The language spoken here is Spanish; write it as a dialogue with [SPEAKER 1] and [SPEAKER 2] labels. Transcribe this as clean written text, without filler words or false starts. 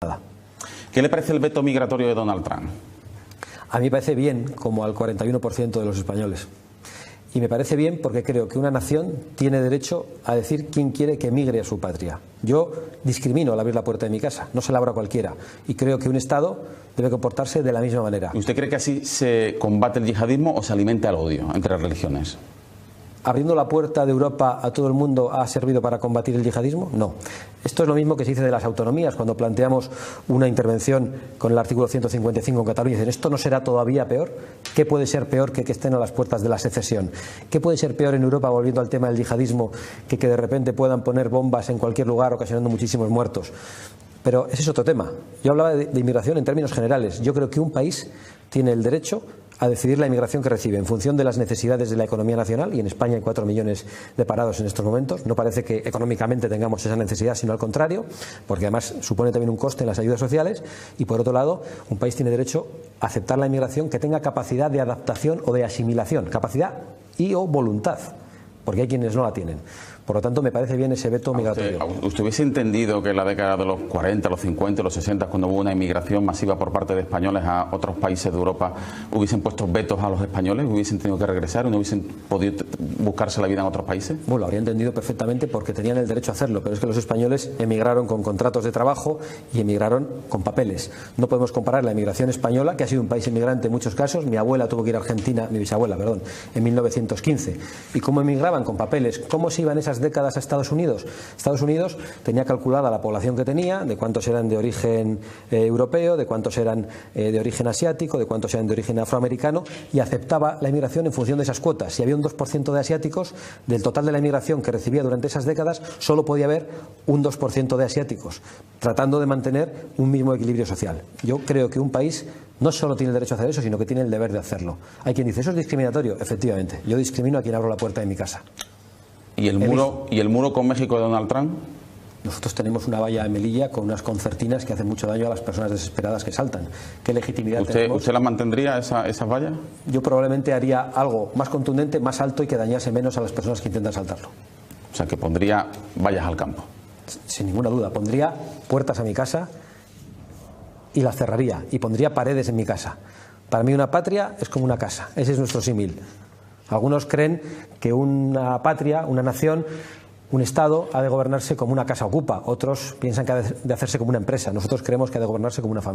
[SPEAKER 1] Nada.
[SPEAKER 2] ¿Qué le parece el veto migratorio de Donald Trump?
[SPEAKER 1] A mí me parece bien, como al 41% de los españoles. Y me parece bien porque creo que una nación tiene derecho a decir quién quiere que emigre a su patria. Yo discrimino al abrir la puerta de mi casa, no se la abro a cualquiera. Y creo que un Estado debe comportarse de la misma manera.
[SPEAKER 2] ¿Y usted cree que así se combate el yihadismo o se alimenta el odio entre religiones?
[SPEAKER 1] ¿Abriendo la puerta de Europa a todo el mundo ha servido para combatir el yihadismo? No. Esto es lo mismo que se dice de las autonomías. Cuando planteamos una intervención con el artículo 155 en Cataluña, dicen, ¿esto no será todavía peor? ¿Qué puede ser peor que estén a las puertas de la secesión? ¿Qué puede ser peor en Europa, volviendo al tema del yihadismo, que de repente puedan poner bombas en cualquier lugar ocasionando muchísimos muertos? Pero ese es otro tema. Yo hablaba de inmigración en términos generales. Yo creo que un país tiene el derecho a decidir la inmigración que recibe en función de las necesidades de la economía nacional, y en España hay 4 millones de parados en estos momentos. No parece que económicamente tengamos esa necesidad, sino al contrario, porque además supone también un coste en las ayudas sociales. Y por otro lado, un país tiene derecho a aceptar la inmigración que tenga capacidad de adaptación o de asimilación, capacidad y o voluntad, porque hay quienes no la tienen. Por lo tanto, me parece bien ese veto migratorio.
[SPEAKER 2] ¿Usted hubiese entendido que en la década de los 40, los 50, los 60, cuando hubo una inmigración masiva por parte de españoles a otros países de Europa, hubiesen puesto vetos a los españoles, hubiesen tenido que regresar, no hubiesen podido buscarse la vida en otros países?
[SPEAKER 1] Bueno, lo habría entendido perfectamente porque tenían el derecho a hacerlo, pero es que los españoles emigraron con contratos de trabajo y emigraron con papeles. No podemos comparar la emigración española, que ha sido un país inmigrante en muchos casos. Mi abuela tuvo que ir a Argentina, mi bisabuela, perdón, en 1915. ¿Y cómo emigraban? Con papeles. ¿Cómo se iban esas décadas a Estados Unidos? Estados Unidos tenía calculada la población que tenía, de cuántos eran de origen europeo, de cuántos eran de origen asiático, de cuántos eran de origen afroamericano, y aceptaba la inmigración en función de esas cuotas. Si había un 2% de asiáticos, del total de la inmigración que recibía durante esas décadas, solo podía haber un 2% de asiáticos, tratando de mantener un mismo equilibrio social. Yo creo que un país no solo tiene el derecho a hacer eso, sino que tiene el deber de hacerlo. Hay quien dice, ¿eso es discriminatorio? Efectivamente, yo discrimino a quien abro la puerta de mi casa.
[SPEAKER 2] ¿Y el muro con México de Donald Trump?
[SPEAKER 1] Nosotros tenemos una valla de Melilla con unas concertinas que hacen mucho daño a las personas desesperadas que saltan. ¿Qué legitimidad tenemos?
[SPEAKER 2] ¿Usted las mantendría, esas vallas?
[SPEAKER 1] Yo probablemente haría algo más contundente, más alto y que dañase menos a las personas que intentan saltarlo.
[SPEAKER 2] O sea, que pondría vallas al campo.
[SPEAKER 1] Sin ninguna duda. Pondría puertas a mi casa y las cerraría. Y pondría paredes en mi casa. Para mí una patria es como una casa. Ese es nuestro símil. Algunos creen que una patria, una nación, un Estado ha de gobernarse como una casa ocupa. Otros piensan que ha de hacerse como una empresa. Nosotros creemos que ha de gobernarse como una familia.